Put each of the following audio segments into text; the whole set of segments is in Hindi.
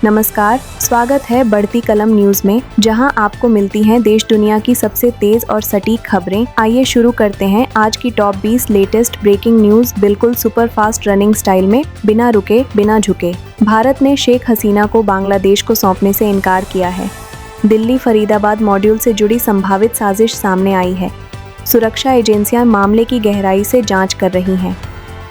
नमस्कार, स्वागत है बढ़ती कलम न्यूज में, जहां आपको मिलती हैं देश दुनिया की सबसे तेज और सटीक खबरें। आइए शुरू करते हैं आज की टॉप 20 लेटेस्ट ब्रेकिंग न्यूज बिल्कुल सुपर फास्ट रनिंग स्टाइल में, बिना रुके बिना झुके। भारत ने शेख हसीना को बांग्लादेश को सौंपने से इनकार किया है। दिल्ली फरीदाबाद मॉड्यूल से जुड़ी संभावित साजिश सामने आई है। सुरक्षा एजेंसियां मामले की गहराई से जांच कर रही हैं।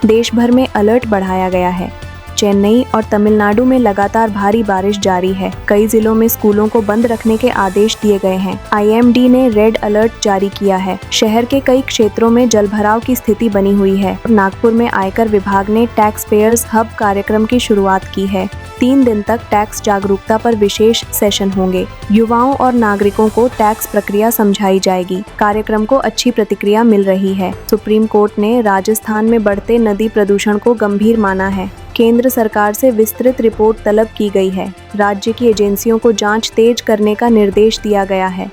देश भर में अलर्ट बढ़ाया गया है। चेन्नई और तमिलनाडु में लगातार भारी बारिश जारी है। कई जिलों में स्कूलों को बंद रखने के आदेश दिए गए हैं। आईएमडी ने रेड अलर्ट जारी किया है। शहर के कई क्षेत्रों में जलभराव की स्थिति बनी हुई है। नागपुर में आयकर विभाग ने टैक्स पेयर्स हब कार्यक्रम की शुरुआत की है। 3 दिन तक टैक्स जागरूकता पर विशेष सेशन होंगे। युवाओं और नागरिकों को टैक्स प्रक्रिया समझाई जाएगी। कार्यक्रम को अच्छी प्रतिक्रिया मिल रही है। सुप्रीम कोर्ट ने राजस्थान में बढ़ते नदी प्रदूषण को गंभीर माना है। केंद्र सरकार से विस्तृत रिपोर्ट तलब की गई है। राज्य की एजेंसियों को जांच तेज करने का निर्देश दिया गया है।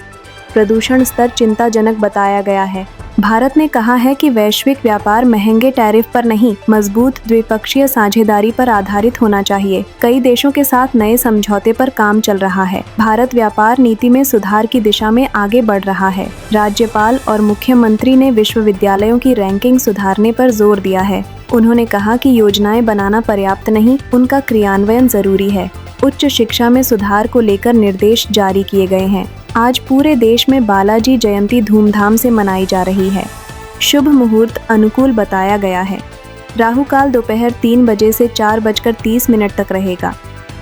प्रदूषण स्तर चिंताजनक बताया गया है। भारत ने कहा है कि वैश्विक व्यापार महंगे टैरिफ पर नहीं, मजबूत द्विपक्षीय साझेदारी पर आधारित होना चाहिए। कई देशों के साथ नए समझौते पर काम चल रहा है। भारत व्यापार नीति में सुधार की दिशा में आगे बढ़ रहा है। राज्यपाल और मुख्यमंत्री ने विश्वविद्यालयों की रैंकिंग सुधारने पर जोर दिया है। उन्होंने कहा कि योजनाएं बनाना पर्याप्त नहीं, उनका क्रियान्वयन जरूरी है। उच्च शिक्षा में सुधार को लेकर निर्देश जारी किए गए हैं। आज पूरे देश में बालाजी जयंती धूमधाम से मनाई जा रही है। शुभ मुहूर्त अनुकूल बताया गया है। राहु काल दोपहर 3 बजे से 4:30 तक रहेगा।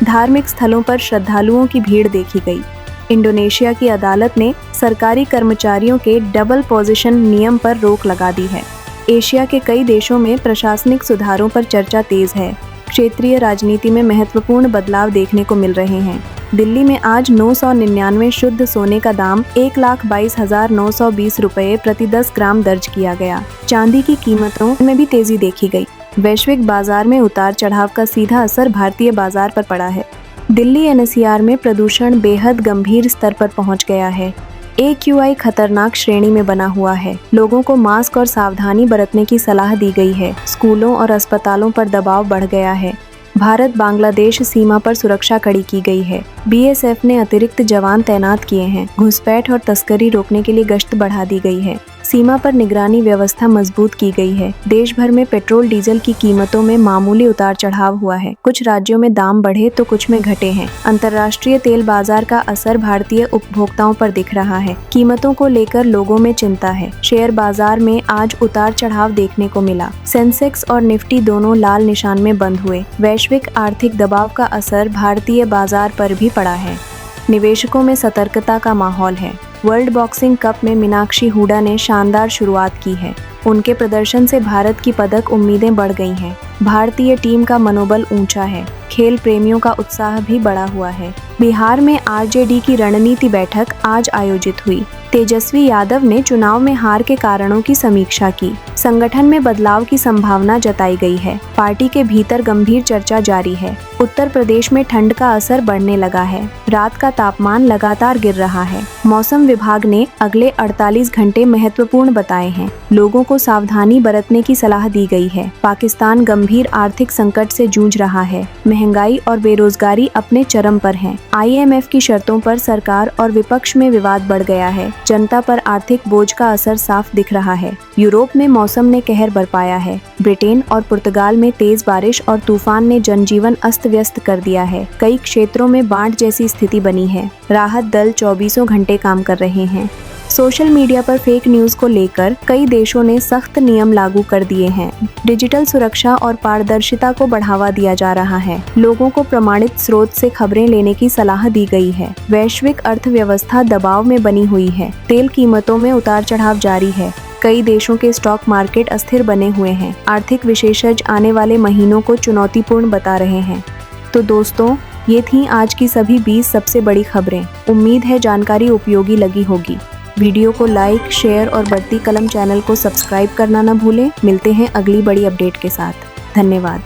धार्मिक स्थलों पर श्रद्धालुओं की भीड़ देखी गई। इंडोनेशिया की अदालत ने सरकारी कर्मचारियों के डबल पोजीशन नियम पर रोक लगा दी है। एशिया के कई देशों में प्रशासनिक सुधारों पर चर्चा तेज है। क्षेत्रीय राजनीति में महत्वपूर्ण बदलाव देखने को मिल रहे हैं। दिल्ली में आज 999 शुद्ध सोने का दाम 1,22,920 रुपये प्रति 10 ग्राम दर्ज किया गया। चांदी की कीमतों में भी तेजी देखी गई। वैश्विक बाजार में उतार चढ़ाव का सीधा असर भारतीय बाजार पर पड़ा है। दिल्ली एनसीआर में प्रदूषण बेहद गंभीर स्तर पर पहुंच गया है। AQI खतरनाक श्रेणी में बना हुआ है। लोगों को मास्क और सावधानी बरतने की सलाह दी गई है। स्कूलों और अस्पतालों पर दबाव बढ़ गया है। भारत बांग्लादेश सीमा पर सुरक्षा कड़ी की गई है। BSF ने अतिरिक्त जवान तैनात किए हैं। घुसपैठ और तस्करी रोकने के लिए गश्त बढ़ा दी गई है। सीमा पर निगरानी व्यवस्था मजबूत की गई है। देश भर में पेट्रोल डीजल की कीमतों में मामूली उतार चढ़ाव हुआ है। कुछ राज्यों में दाम बढ़े तो कुछ में घटे हैं। अंतर्राष्ट्रीय तेल बाजार का असर भारतीय उपभोक्ताओं पर दिख रहा है। कीमतों को लेकर लोगों में चिंता है। शेयर बाजार में आज उतार चढ़ाव देखने को मिला। सेंसेक्स और निफ्टी दोनों लाल निशान में बंद हुए। वैश्विक आर्थिक दबाव का असर भारतीय बाजार पर भी पड़ा है। निवेशकों में सतर्कता का माहौल है। वर्ल्ड बॉक्सिंग कप में मीनाक्षी हुडा ने शानदार शुरुआत की है। उनके प्रदर्शन से भारत की पदक उम्मीदें बढ़ गई हैं। भारतीय टीम का मनोबल ऊंचा है। खेल प्रेमियों का उत्साह भी बढ़ा हुआ है। बिहार में आरजेडी की रणनीति बैठक आज आयोजित हुई। तेजस्वी यादव ने चुनाव में हार के कारणों की समीक्षा की। संगठन में बदलाव की संभावना जताई गई है। पार्टी के भीतर गंभीर चर्चा जारी है। उत्तर प्रदेश में ठंड का असर बढ़ने लगा है। रात का तापमान लगातार गिर रहा है। मौसम विभाग ने अगले 48 घंटे महत्वपूर्ण बताए हैं। लोगों को सावधानी बरतने की सलाह दी गई है। पाकिस्तान गंभीर आर्थिक संकट से जूझ रहा है। महंगाई और बेरोजगारी अपने चरम पर है। IMF की शर्तों पर सरकार और विपक्ष में विवाद बढ़ गया है। जनता पर आर्थिक बोझ का असर साफ दिख रहा है। यूरोप में मौसम ने कहर बरपाया है। ब्रिटेन और पुर्तगाल में तेज बारिश और तूफान ने जनजीवन अस्त व्यस्त कर दिया है। कई क्षेत्रों में बाढ़ जैसी स्थिति बनी है। राहत दल 24 घंटे काम कर रहे हैं। सोशल मीडिया पर फेक न्यूज को लेकर कई देशों ने सख्त नियम लागू कर दिए हैं। डिजिटल सुरक्षा और पारदर्शिता को बढ़ावा दिया जा रहा है। लोगों को प्रमाणित स्रोत से खबरें लेने की सलाह दी गई है। वैश्विक अर्थव्यवस्था दबाव में बनी हुई है। तेल कीमतों में उतार चढ़ाव जारी है। कई देशों के स्टॉक मार्केट अस्थिर बने हुए हैं। आर्थिक विशेषज्ञ आने वाले महीनों को चुनौतीपूर्ण बता रहे हैं। तो दोस्तों, ये थी आज की सभी 20 सबसे बड़ी खबरें। उम्मीद है जानकारी उपयोगी लगी होगी। वीडियो को लाइक, शेयर और बढ़ती कलम चैनल को सब्सक्राइब करना न भूलें। मिलते हैं अगली बड़ी अपडेट के साथ। धन्यवाद।